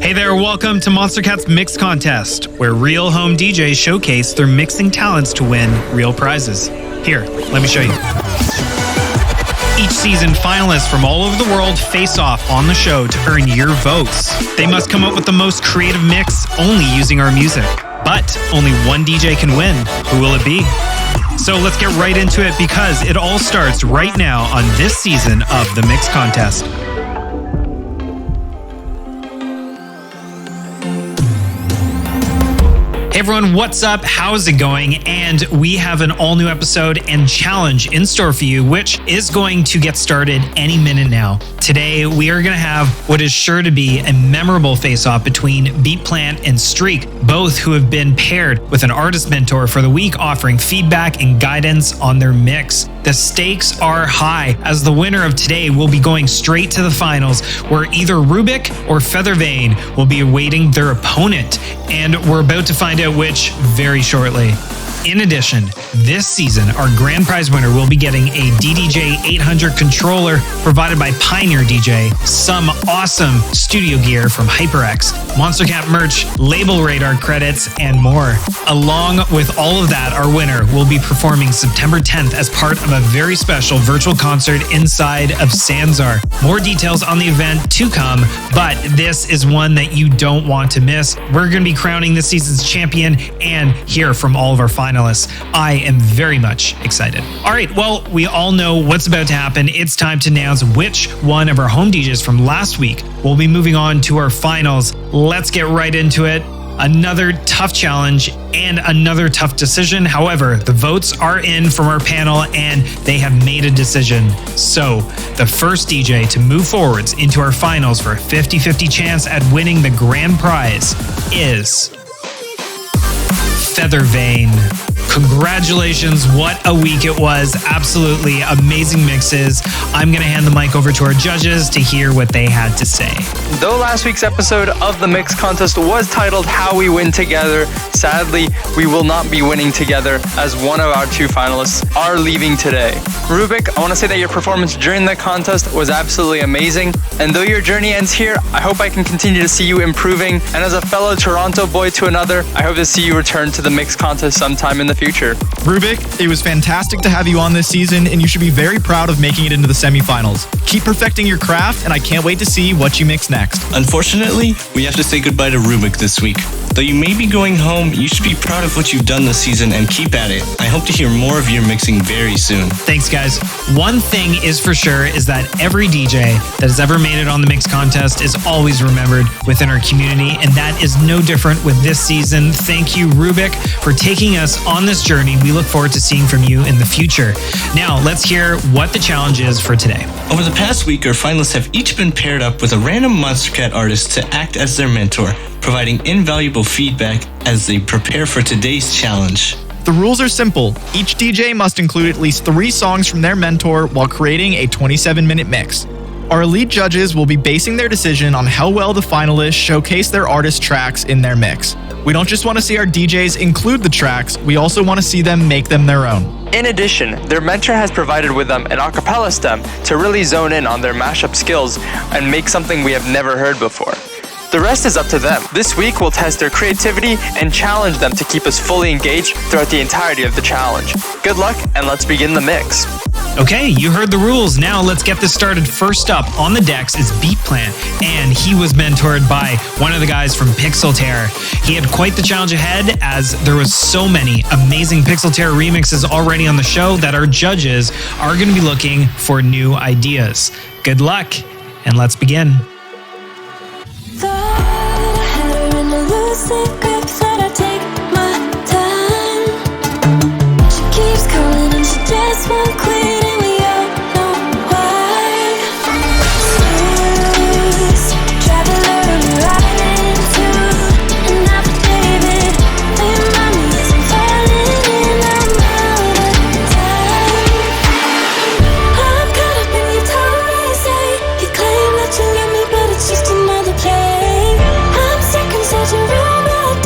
Hey there, welcome to Monstercat's Mix Contest, where real home DJs showcase their mixing talents to win real prizes. Here, let me show you. Each season, finalists from all over the world face off on the show to earn your votes. They must come up with the most creative mix only using our music. But only one DJ can win. Who will it be? So let's get right into it because it all starts right now on this season of the Mix Contest. Hey everyone, what's up? How's it going? And we have an all new episode and challenge in store for you, which is going to get started any minute now. Today, we are going to have what is sure to be a memorable face-off between Beat Plant and Streak, both who have been paired with an artist mentor for the week, offering feedback and guidance on their mix. The stakes are high, as the winner of today will be going straight to the finals, where either Rubik or Feathervane will be awaiting their opponent. And we're about to find out which very shortly. In addition, this season, our grand prize winner will be getting a DDJ 800 controller provided by Pioneer DJ, some awesome studio gear from HyperX, Monstercat merch, label radar credits, and more. Along with all of that, our winner will be performing September 10th as part of a very special virtual concert inside of Sanzar. More details on the event to come, but this is one that you don't want to miss. We're going to be crowning this season's champion and hear from all of our finalists. I am very much excited. All right, well, we all know what's about to happen. It's time to announce which one of our home DJs from last week will be moving on to our finals. Let's get right into it. Another tough challenge and another tough decision. However, the votes are in from our panel and they have made a decision. So the first DJ to move forwards into our finals for a 50-50 chance at winning the grand prize is Feathervane. Congratulations, what a week it was. Absolutely amazing mixes. I'm going to hand the mic over to our judges to hear what they had to say. Though last week's episode of the Mix Contest was titled How We Win Together, sadly, we will not be winning together as one of our two finalists are leaving today. Rubik, I want to say that your performance during the contest was absolutely amazing. And though your journey ends here, I hope I can continue to see you improving. And as a fellow Toronto boy to another, I hope to see you return to the Mix Contest sometime in the future. Rubik, it was fantastic to have you on this season, and you should be very proud of making it into the semifinals. Keep perfecting your craft, and I can't wait to see what you mix next. Unfortunately, we have to say goodbye to Rubik this week. Though you may be going home, you should be proud of what you've done this season and keep at it. I hope to hear more of your mixing very soon. Thanks, guys. One thing is for sure is that every DJ that has ever made it on the Mix Contest is always remembered within our community, and that is no different with this season. Thank you, Rubik, for taking us on this journey. We look forward to seeing from you in the future. Now, let's hear what the challenge is for today. Over the past week, our finalists have each been paired up with a random Monstercat artist to act as their mentor, providing invaluable feedback as they prepare for today's challenge. The rules are simple. Each DJ must include at least 3 songs from their mentor while creating a 27-minute mix. Our elite judges will be basing their decision on how well the finalists showcase their artist tracks in their mix. We don't just want to see our DJs include the tracks, we also want to see them make them their own. In addition, their mentor has provided with them an acapella stem to really zone in on their mashup skills and make something we have never heard before. The rest is up to them. This week we'll test their creativity and challenge them to keep us fully engaged throughout the entirety of the challenge. Good luck, and let's begin the mix. Okay, you heard the rules. Now let's get this started. First up on the decks is Beat Plant, and he was mentored by one of the guys from Pixel Terror. He had quite the challenge ahead, as there was so many amazing Pixel Terror remixes already on the show that our judges are going to be looking for new ideas. Good luck, and let's begin. Just another play. I'm sick and such a real bad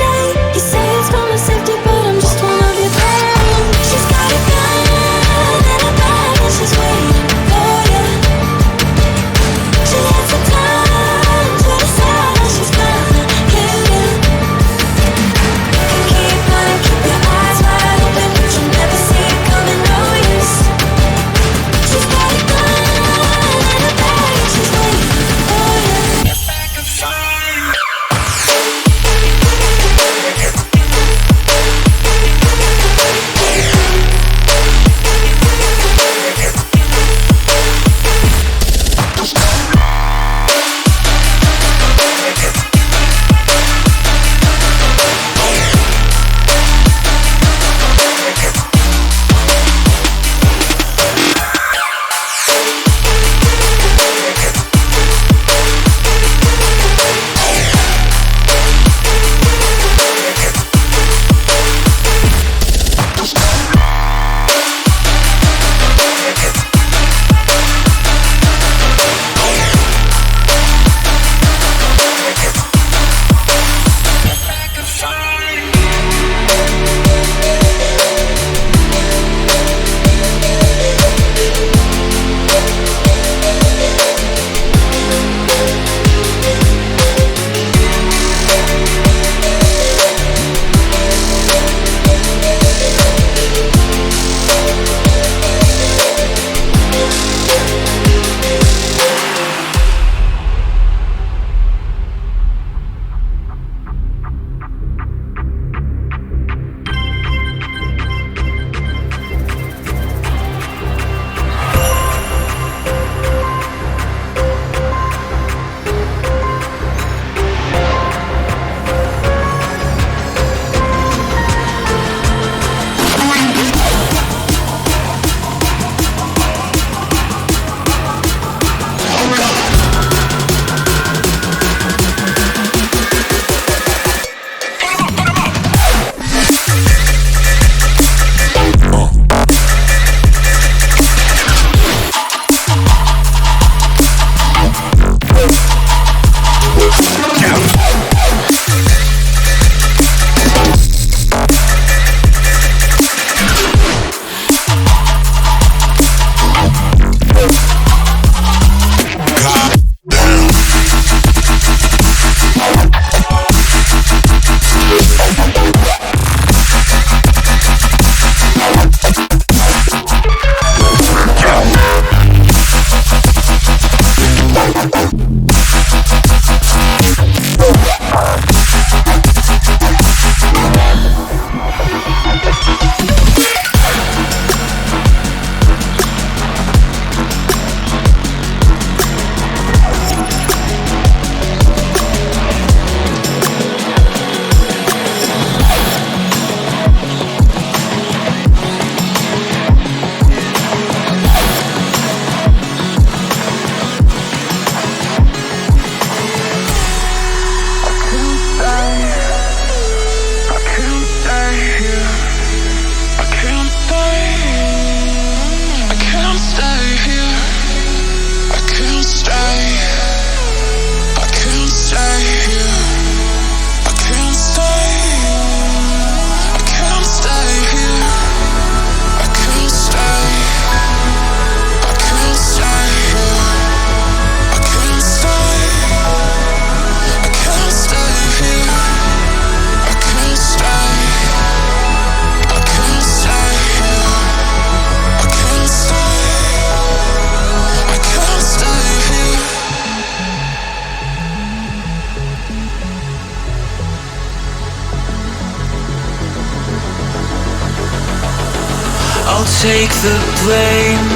I'll take the blame.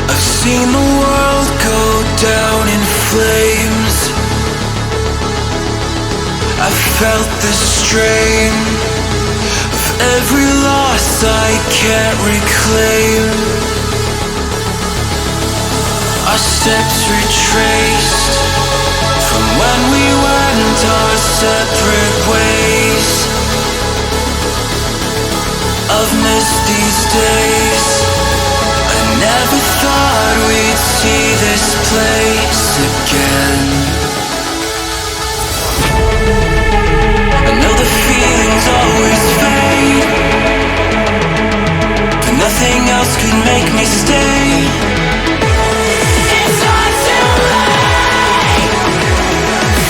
I've seen the world go down in flames. I've felt the strain of every loss I can't reclaim. Our steps retraced from when we went our separate ways. I've missed these days. I never thought we'd see this place again. I know the feelings always fade, but nothing else could make me stay. It's not too late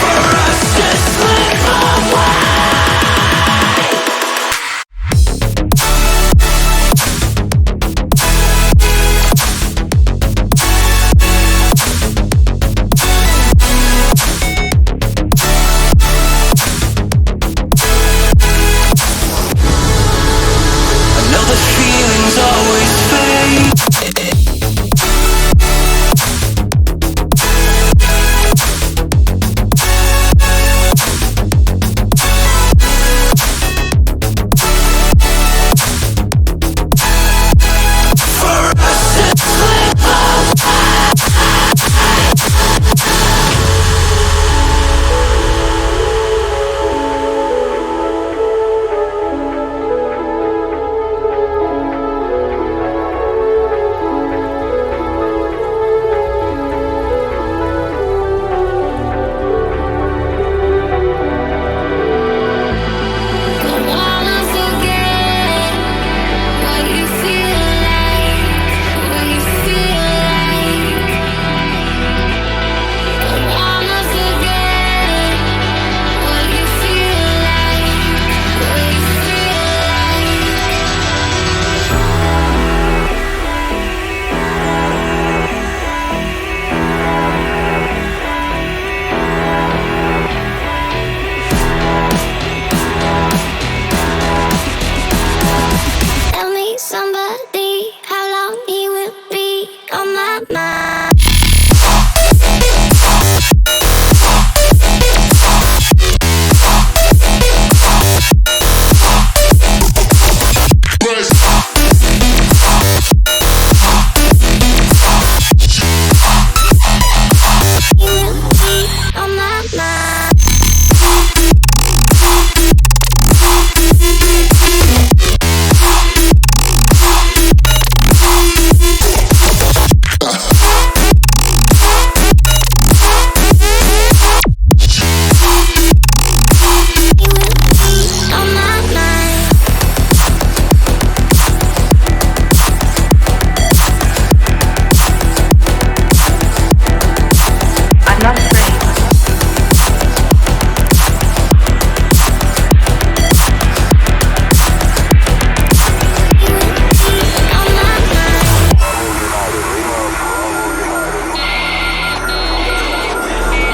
for us to slip away.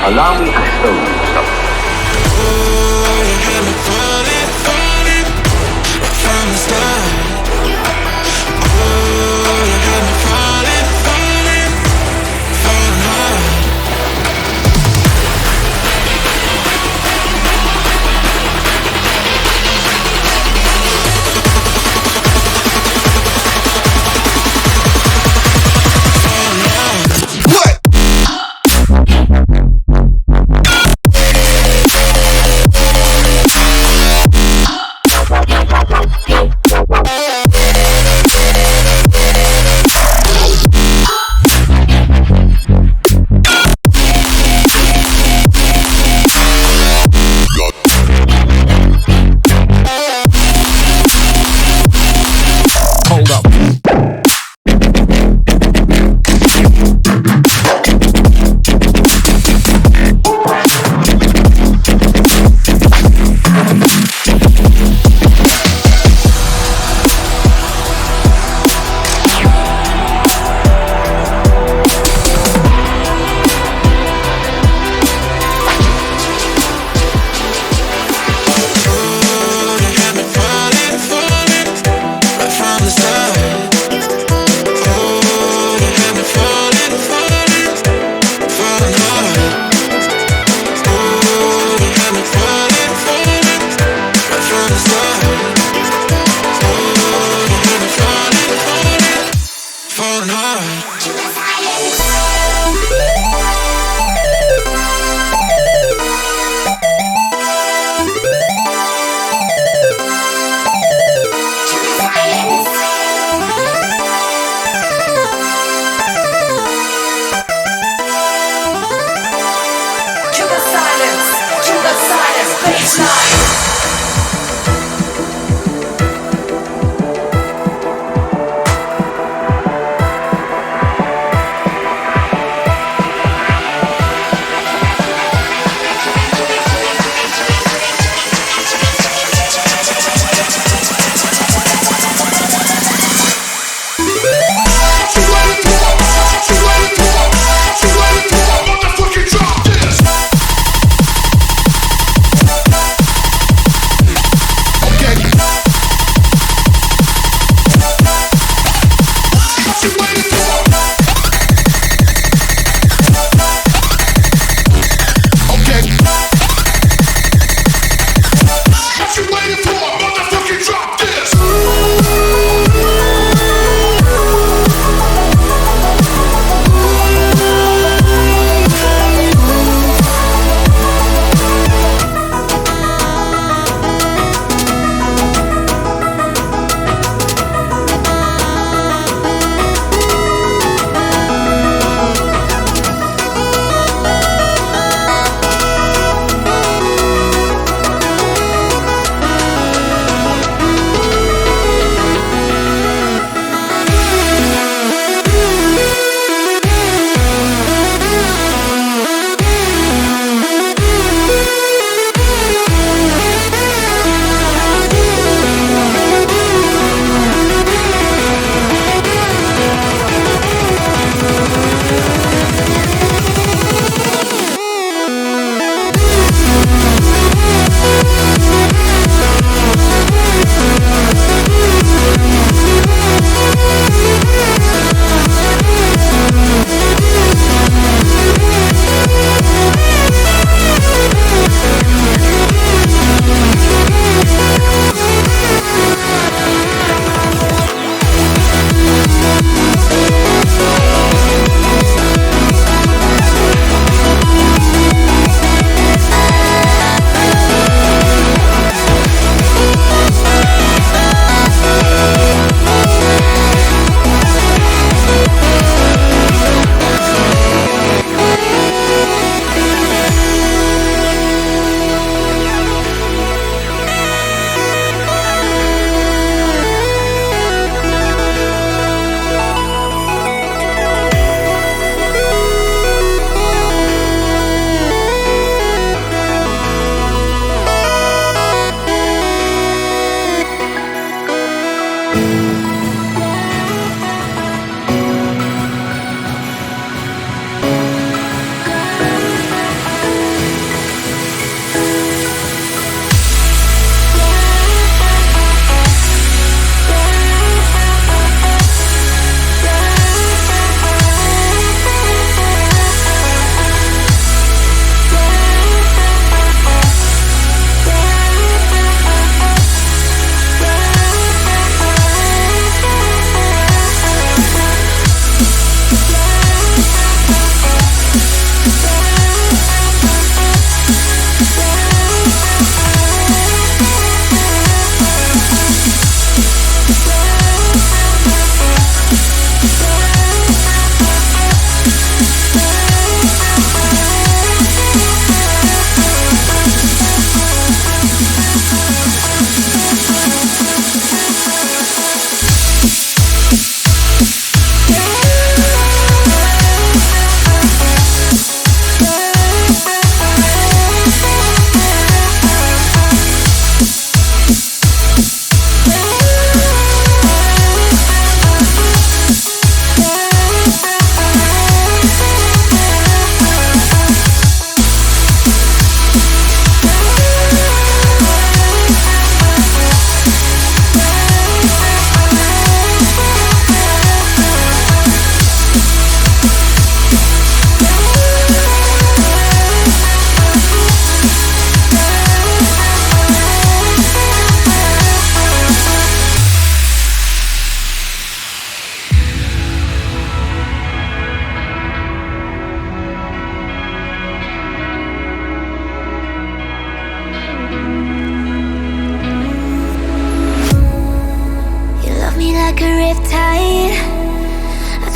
Allow me to show you something.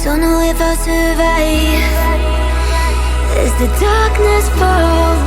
Don't know if I'll survive as the darkness falls.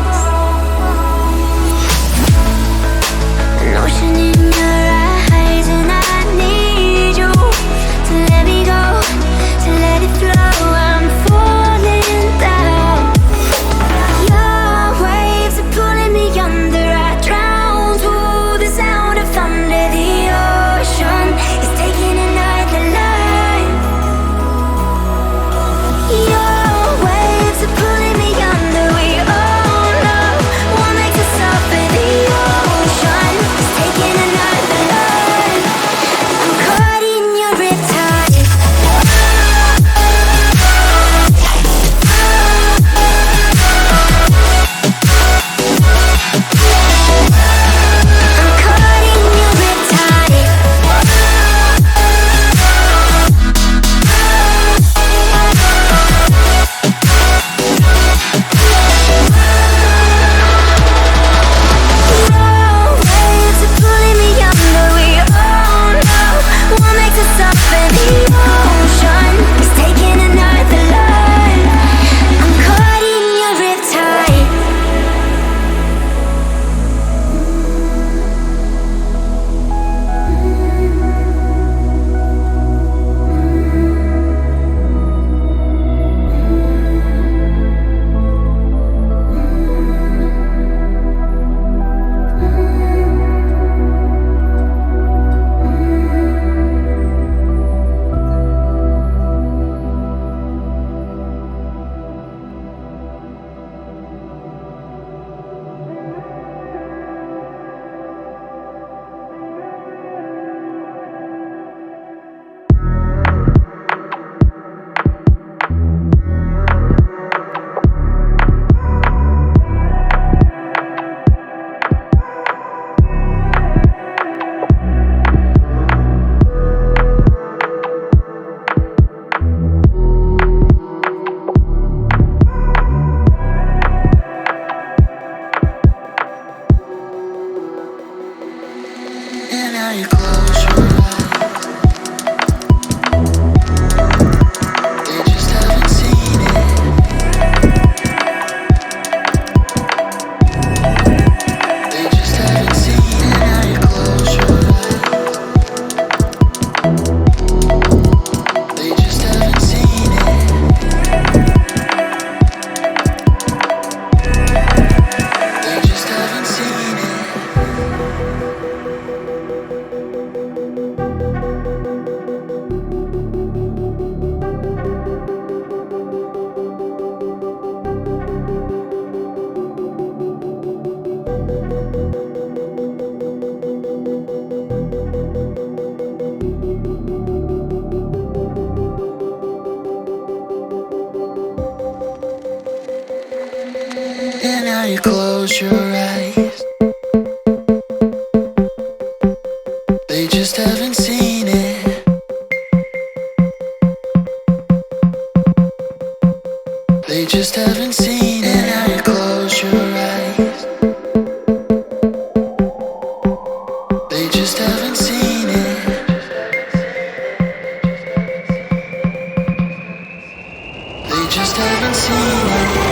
And now you close your eyes. They just haven't seen it. They just haven't seen it. And now you close your eyes. They just haven't seen it. They just haven't seen it.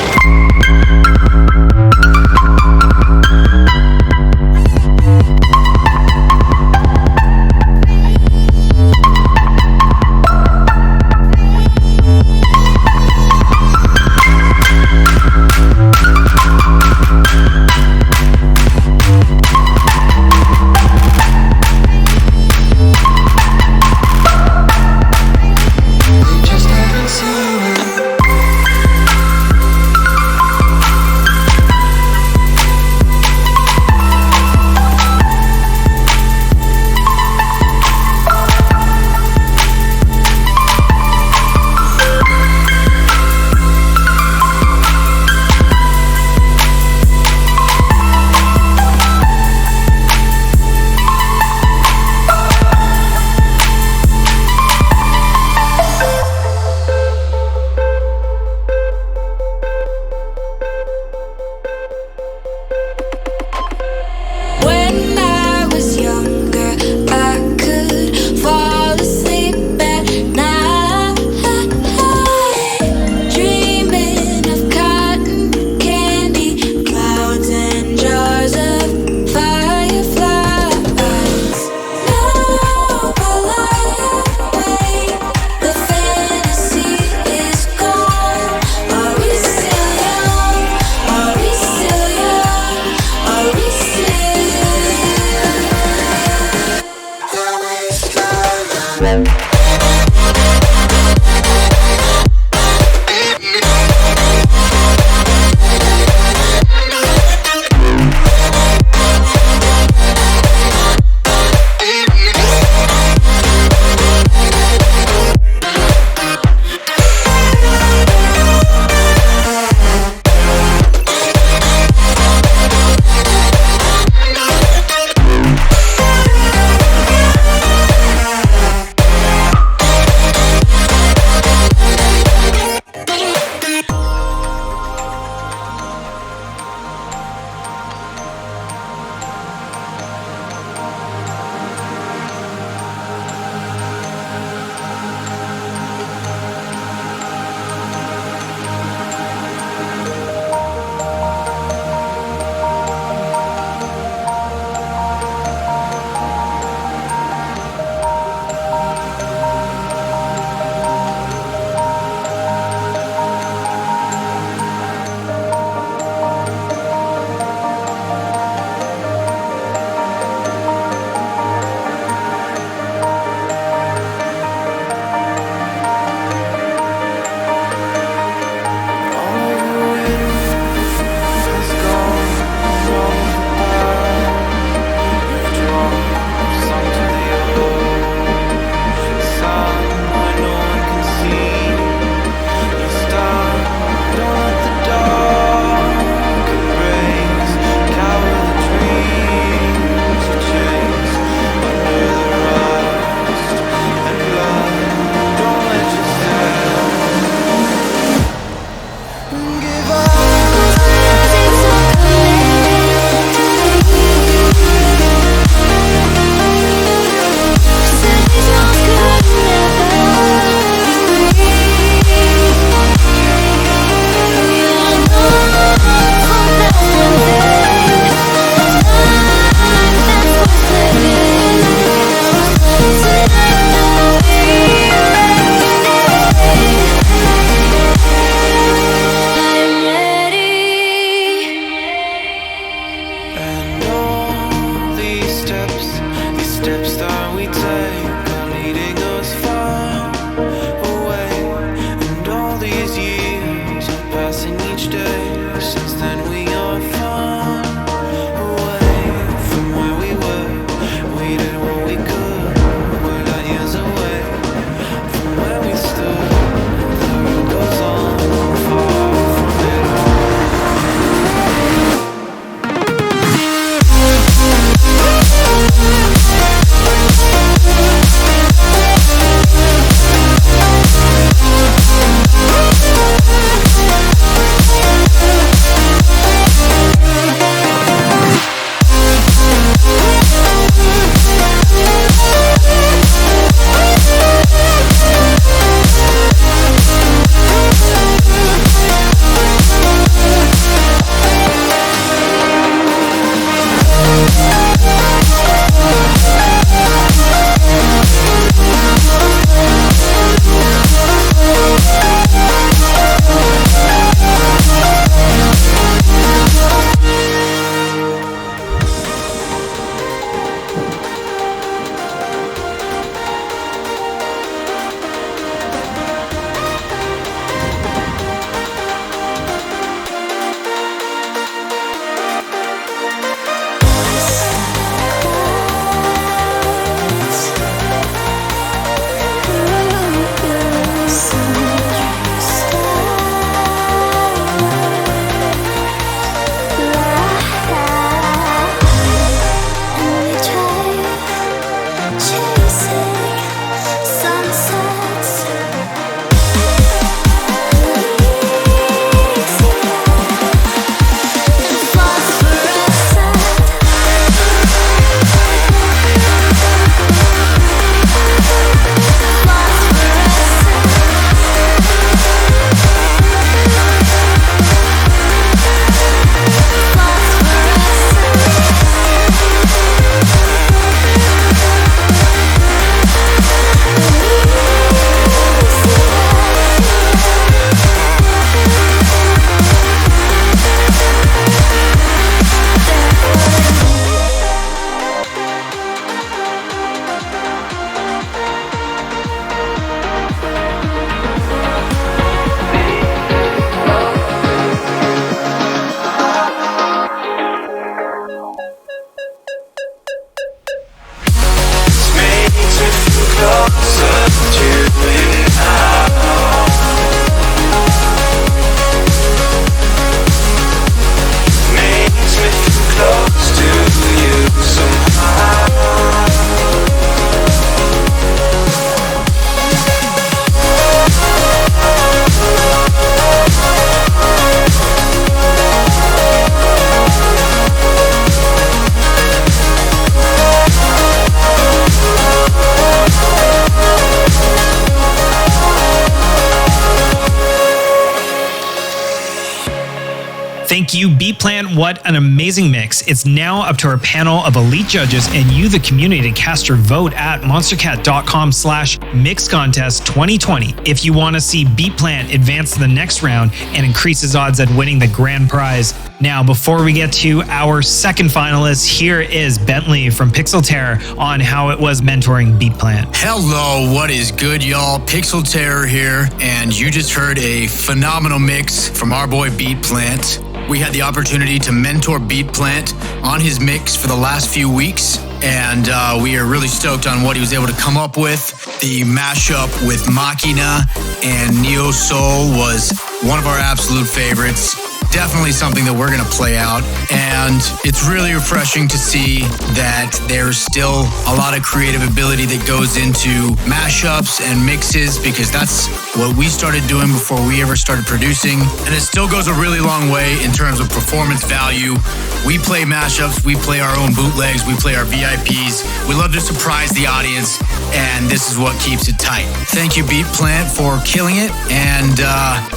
Thank you, Beatplant. What an amazing mix. It's now up to our panel of elite judges and you, the community, to cast your vote at monstercat.com/mixcontest 2020 if you want to see Beatplant advance to the next round and increase his odds at winning the grand prize. Now, before we get to our second finalist, here is Bentley from Pixel Terror on how it was mentoring Beatplant. Hello, what is good, y'all? Pixel Terror here, and you just heard a phenomenal mix from our boy Beatplant. We had the opportunity to mentor Beatplant on his mix for the last few weeks, and we are really stoked on what he was able to come up with. The mashup with Machina and Neo Soul was one of our absolute favorites. Definitely something that we're going to play out, and it's really refreshing to see that there's still a lot of creative ability that goes into mashups and mixes, because that's what we started doing before we ever started producing, and it still goes a really long way in terms of performance value. We play mashups, we play our own bootlegs, we play our VIPs. We love to surprise the audience, and this is what keeps it tight. Thank you, Beatplant, for killing it, and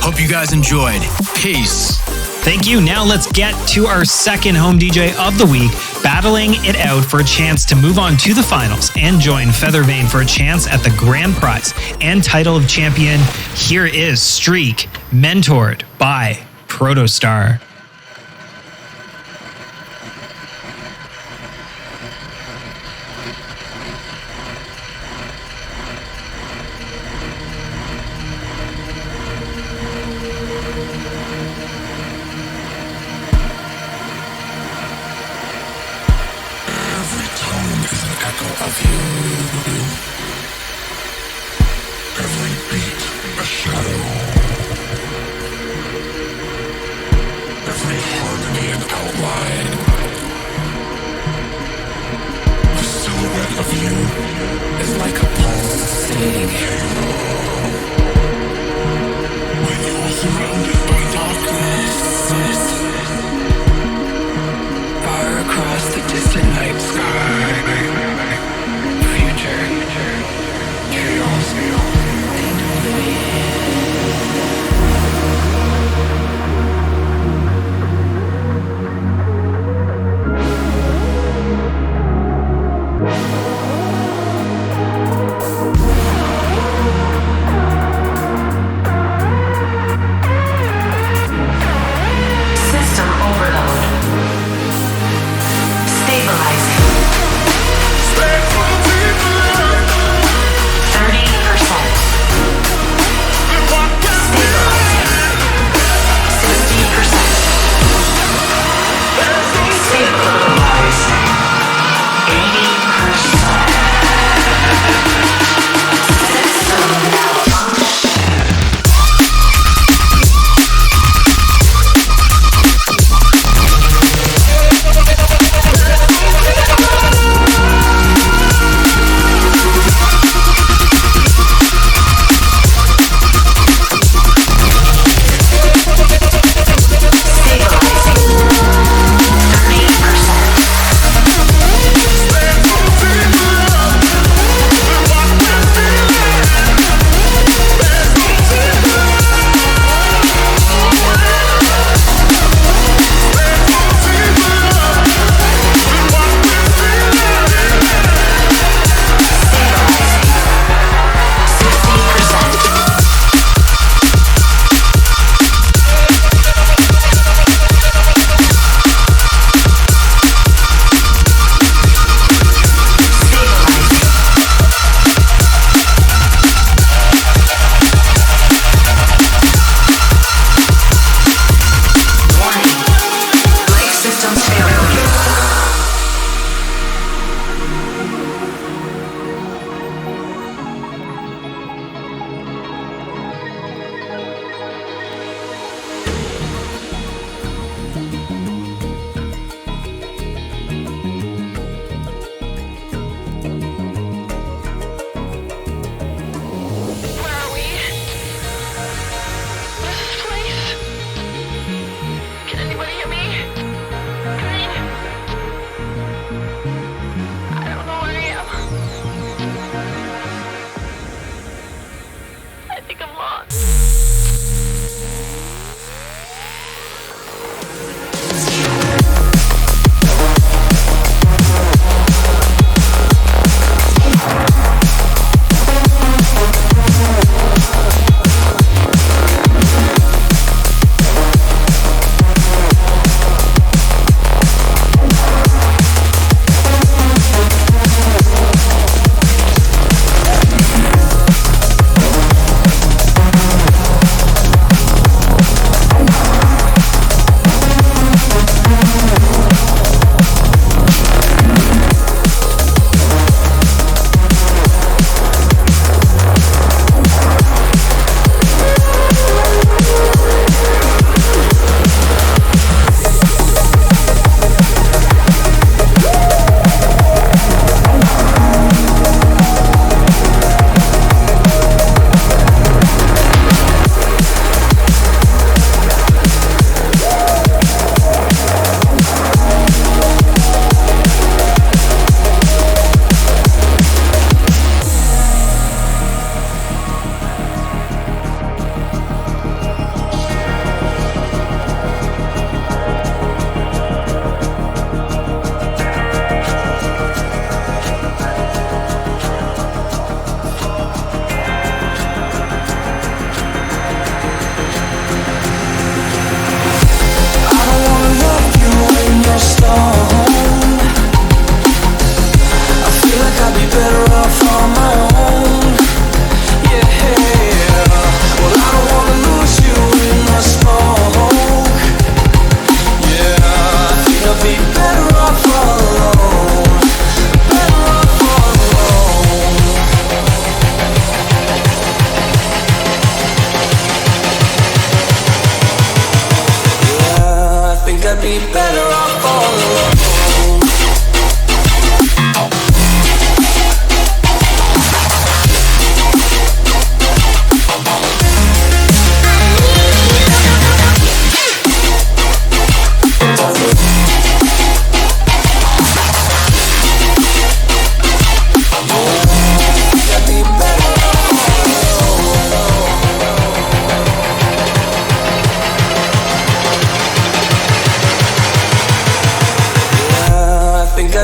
hope you guys enjoyed. Peace. Thank you. Now let's get to our second home DJ of the week, battling it out for a chance to move on to the finals and join Feathervane for a chance at the grand prize and title of champion. Here is Streak, mentored by Protostar. Far across the distant night sky, future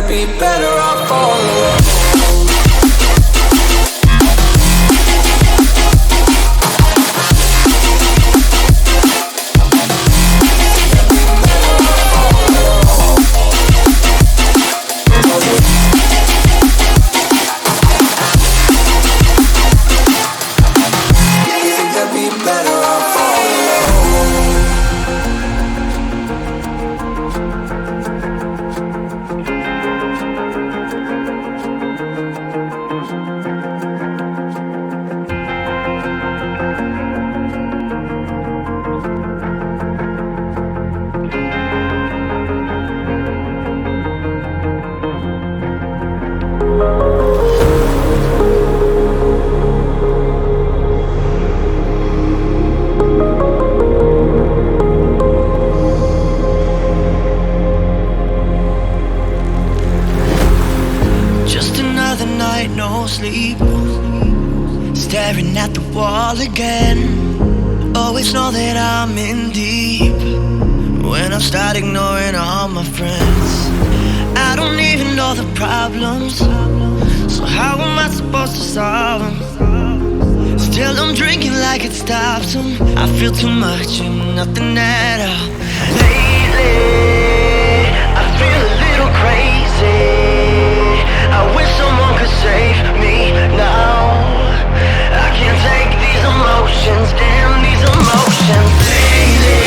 I'd be better off all alone. No sleep, staring at the wall again. Always know that I'm in deep when I start ignoring all my friends. I don't even know the problems, so how am I supposed to solve them? Still I'm drinking like it stops them. I feel too much and nothing at all. Lately I feel a little crazy. I wish someone could save me now. I can't take these emotions, damn these emotions. Lately,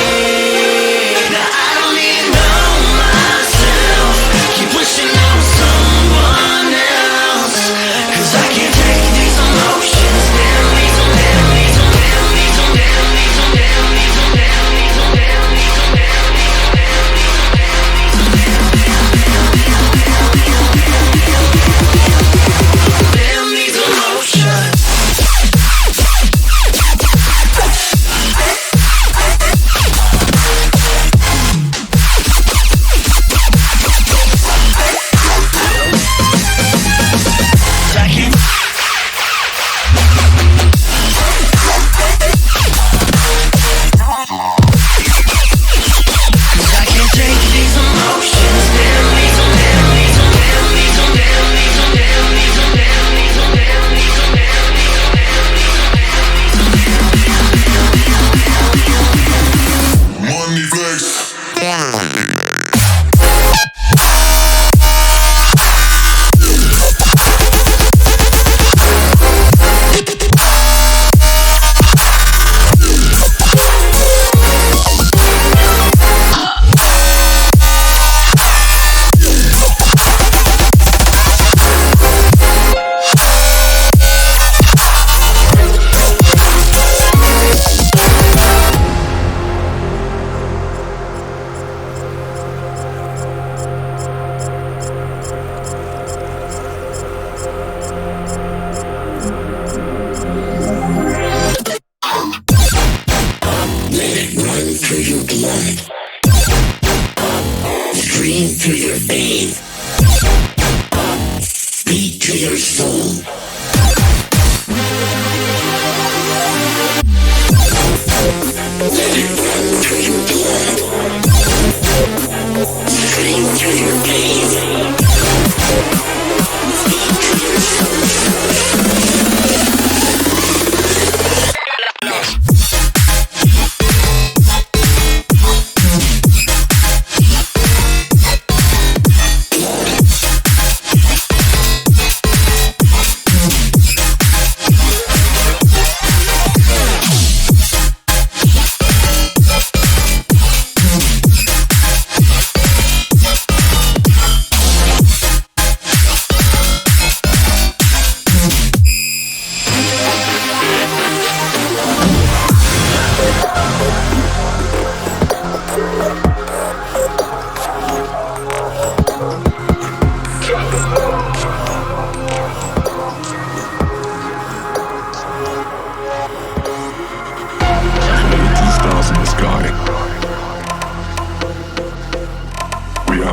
now I don't even know myself. Keep wishing I was someone else, 'cause I can't take these emotions, damn these, damn these, damn these, damn these, damn these, damn these, damn these, damn these.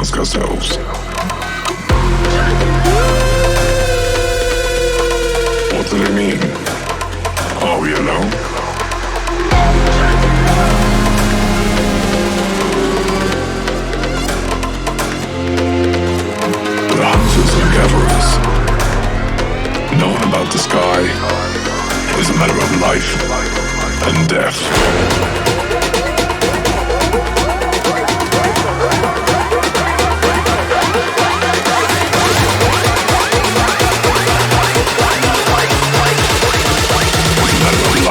ask ourselves, what do they mean? Are we alone? But is a matter of life and death.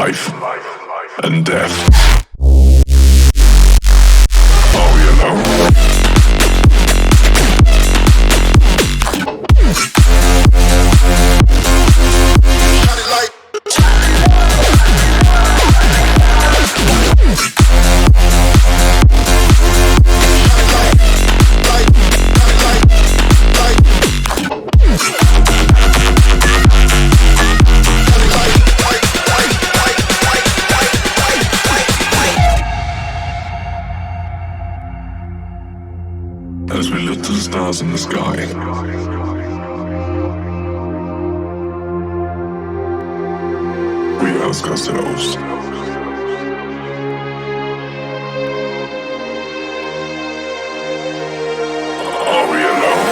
Life and death. Oh, you know. As we look to the stars in the sky, we ask ourselves, are we alone?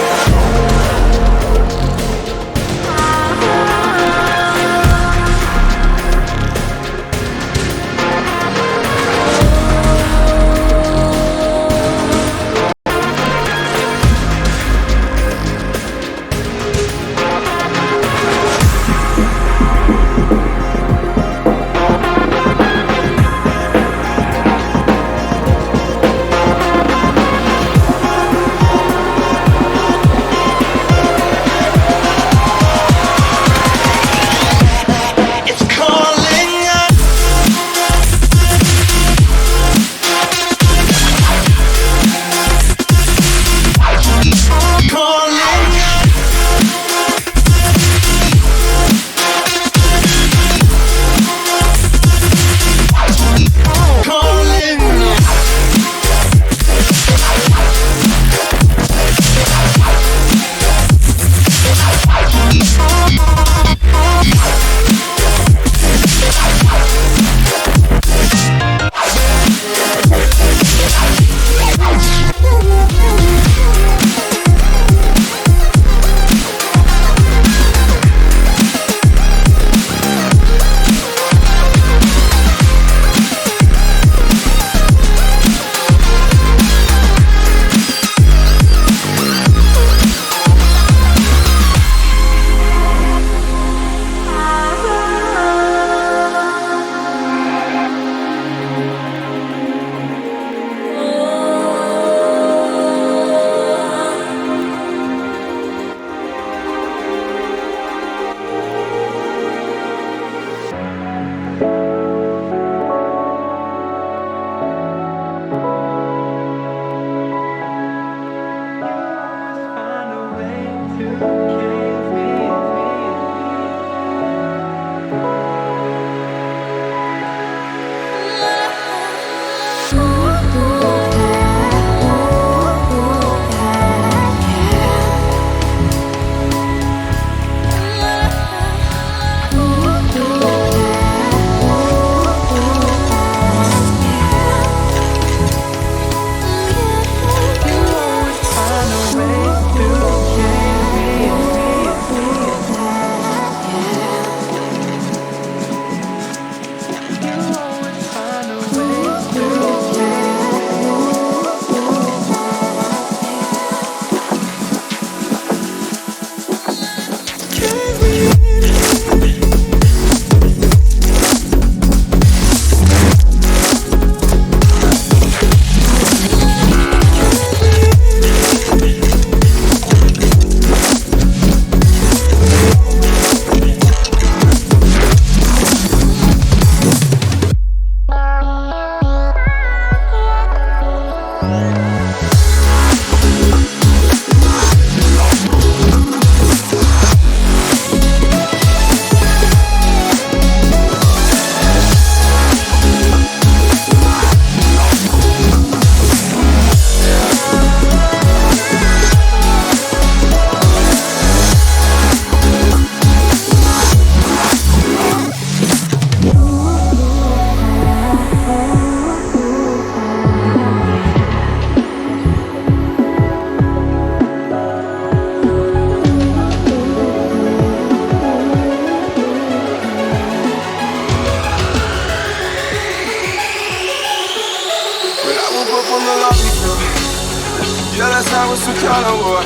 color war.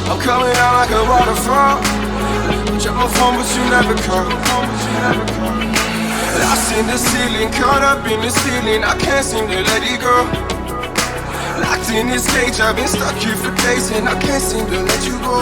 I'm coming out like a waterfall. Check my phone, but you never call. Lost in the ceiling, caught up in the ceiling. I can't seem to let it go. Locked in this cage, I've been stuck here for days, and I can't seem to let you go.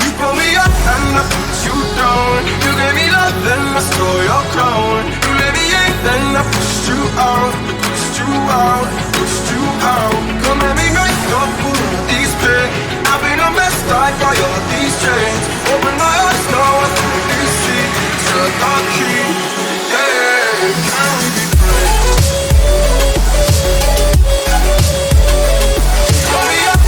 You pull me up and I put you down. You gave me love, then I stole your crown. You let me in, then I pushed you out. Pushed you out, pushed you out. Come let me make up for all these pain. I've been a mess, tied by all these chains. Open my eyes, now I clearly see. Turn the key, yeah. Can we be friends? Pull me up.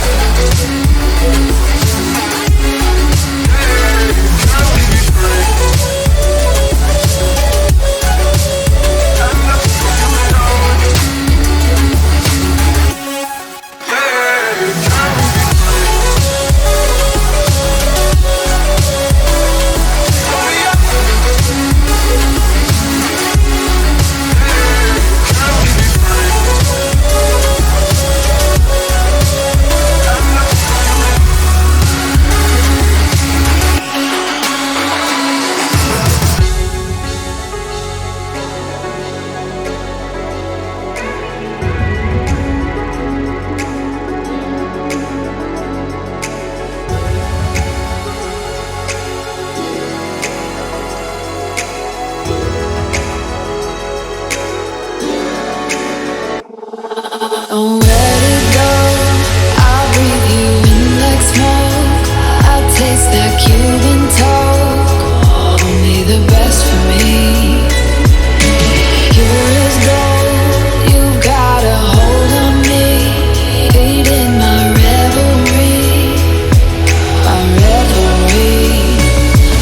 Don't let it go. I'll breathe you in like smoke. I'll taste that Cuban talk. Only the best for me. Pure as gold. You've got a hold on me. Aiding my revelry. My revelry.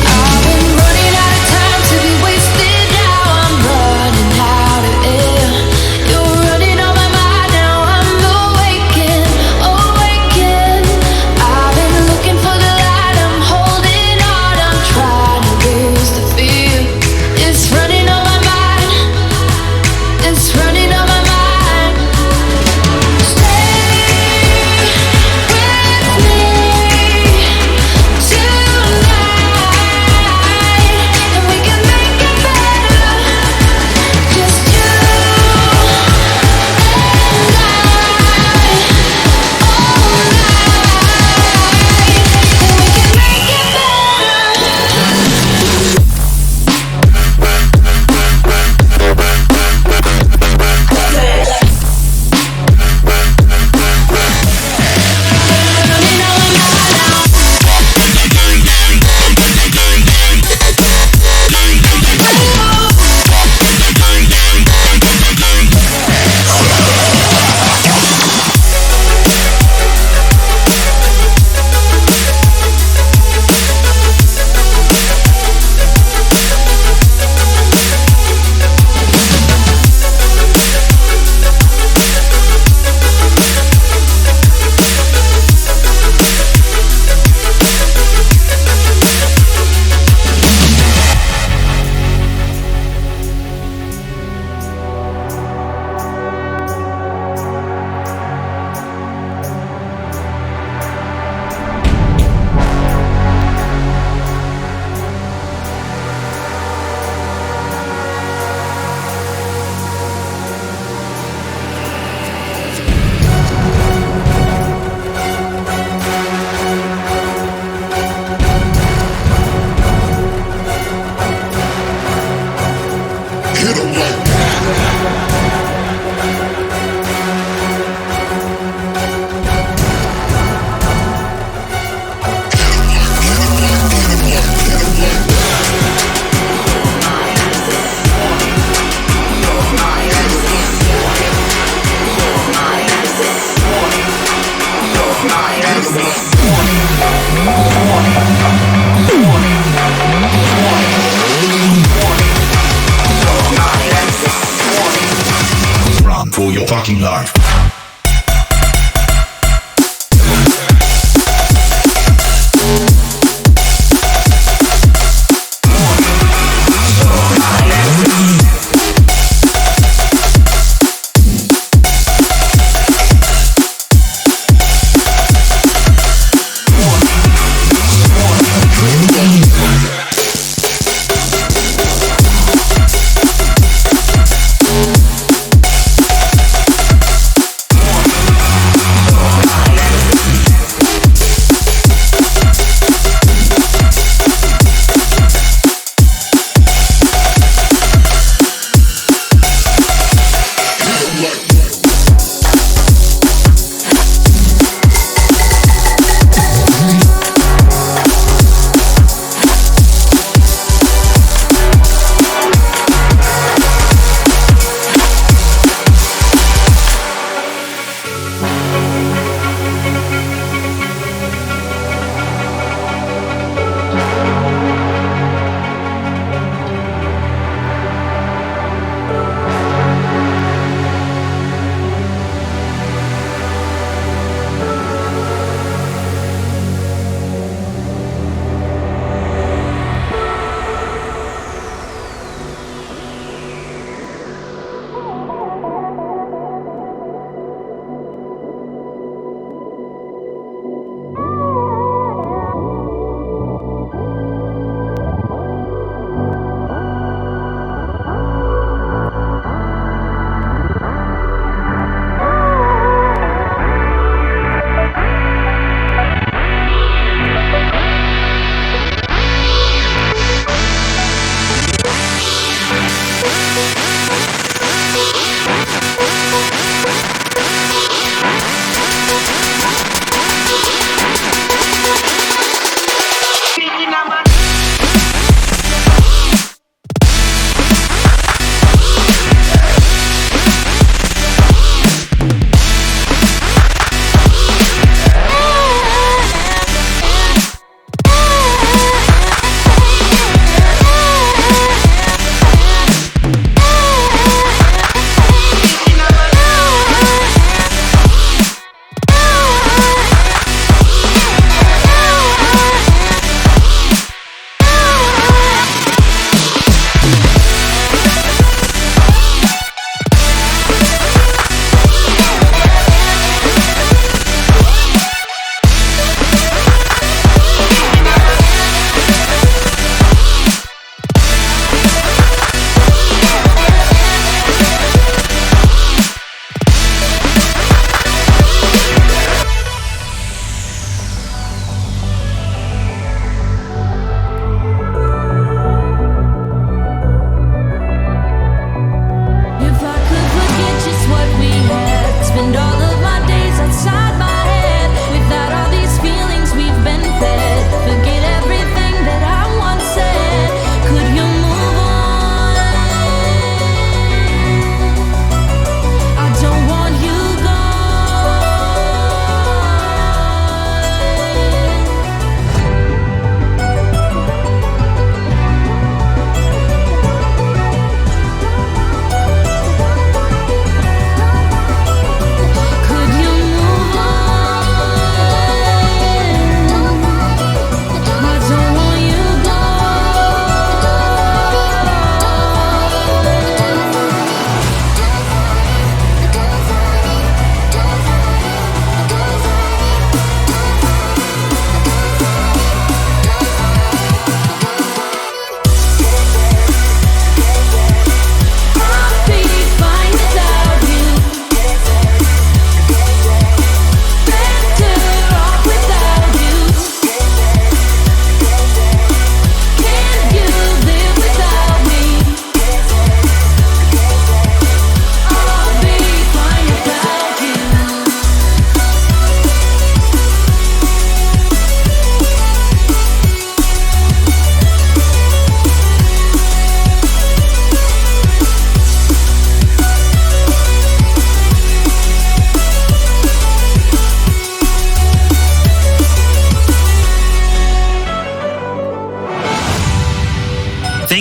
I've been running out of time to be wasted. Now I'm running out of air. You're running on my mind. Now I'm awakened, awakened. I've been looking for the light. I'm holding on. I'm trying to lose the fear. It's running on my mind. It's running on my mind. Stay with me tonight, and we can make it better. Just you and I, all night, and we can make it Run for your fucking life.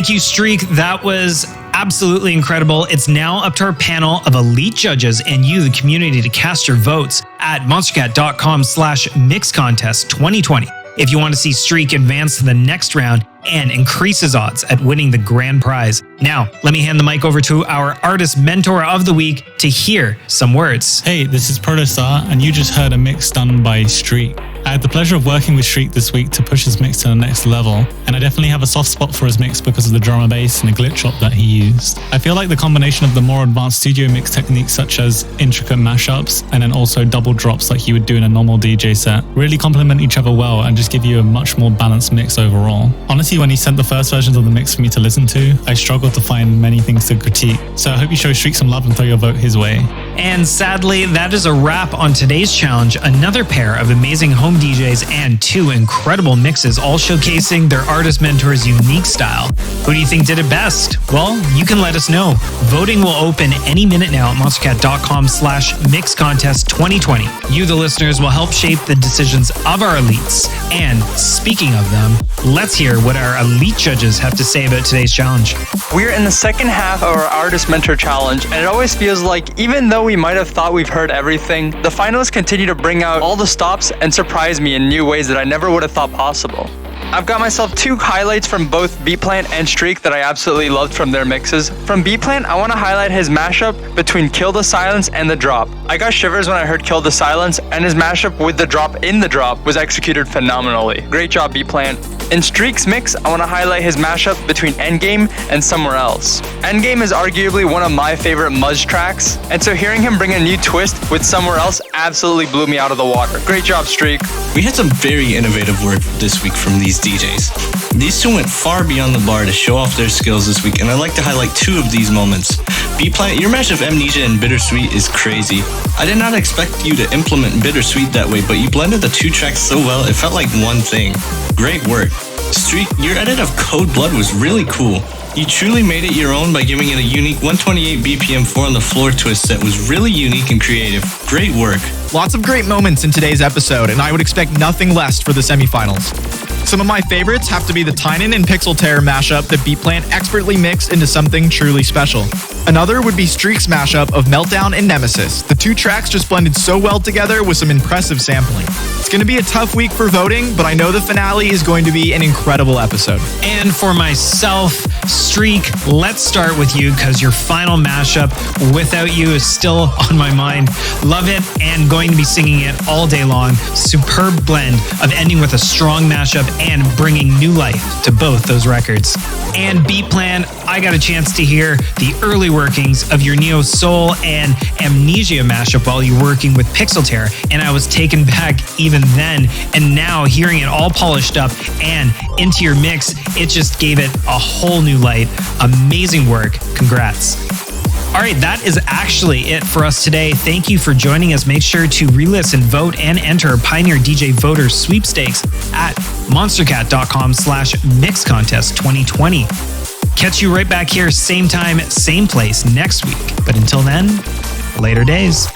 Thank you, Streak. That was absolutely incredible. It's now up to our panel of elite judges and you, the community, to cast your votes at monstercat.com/mixcontest2020 if you want to see Streak advance to the next round and increase his odds at winning the grand prize. Now, let me hand the mic over to our artist mentor of the week to hear some words. Hey, this is Protostar, and you just heard a mix done by Streak. I had the pleasure of working with Streak this week to push his mix to the next level, and I definitely have a soft spot for his mix because of the drum and bass and the glitch drop that he used. I feel like the combination of the more advanced studio mix techniques such as intricate mashups and then also double drops like you would do in a normal DJ set really complement each other well and just give you a much more balanced mix overall. Honestly, when he sent the first versions of the mix for me to listen to, I struggled to find many things to critique, so I hope you show Streak some love and throw your vote his way. And sadly, that is a wrap on today's challenge. Another pair of amazing home DJs and two incredible mixes, all showcasing their artist mentor's unique style. Who do you think did it best? Well, you can let us know. Voting will open any minute now at monstercat.com/mixcontest2020. You, the listeners, will help shape the decisions of our elites. And speaking of them, let's hear what our elite judges have to say about today's challenge. We're in the second half of our Artist Mentor Challenge, and it always feels like even though we might have thought we've heard everything, the finalists continue to bring out all the stops and surprise me in new ways that I never would have thought possible. I've got myself two highlights from both Beatplant and Streak that I absolutely loved from their mixes. From Beatplant, I want to highlight his mashup between Kill the Silence and The Drop. I got shivers when I heard Kill the Silence, and his mashup with The Drop in The Drop was executed phenomenally. Great job, Beatplant. In Streak's mix, I want to highlight his mashup between Endgame and Somewhere Else. Endgame is arguably one of my favorite Muzz tracks, and so hearing him bring a new twist with Somewhere Else absolutely blew me out of the water. Great job, Streak. We had some very innovative work this week from these DJs. These two went far beyond the bar to show off their skills this week, and I'd like to highlight two of these moments. Beatplant, your match of Amnesia and Bittersweet is crazy. I did not expect you to implement Bittersweet that way, but you blended the two tracks so well it felt like one thing. Great work. Streak, your edit of Code Blood was really cool. You truly made it your own by giving it a unique 128 BPM 4 on the floor twist that was really unique and creative. Great work. Lots of great moments in today's episode, and I would expect nothing less for the semifinals. Some of my favorites have to be the Tynan and Pixel Terror mashup that Beatplant expertly mixed into something truly special. Another would be Streak's mashup of Meltdown and Nemesis. The two tracks just blended so well together with some impressive sampling. It's going to be a tough week for voting, but I know the finale is going to be an incredible episode. And for myself, Streak, let's start with you because your final mashup, Without You, is still on my mind. Love it and going to be singing it all day long. Superb blend of ending with a strong mashup and bringing new life to both those records. And Beatplant, I got a chance to hear the early workings of your Neo Soul and Amnesia mashup while you were working with Pixel Terror, and I was taken back even then. And now hearing it all polished up and into your mix, it just gave it a whole new light. Amazing work. Congrats. All right, that is actually it for us today. Thank you for joining us. Make sure to re-listen, vote, and enter Pioneer DJ Voter Sweepstakes at monstercat.com/mixcontest2020. Catch you right back here, same time, same place next week. But until then, later days.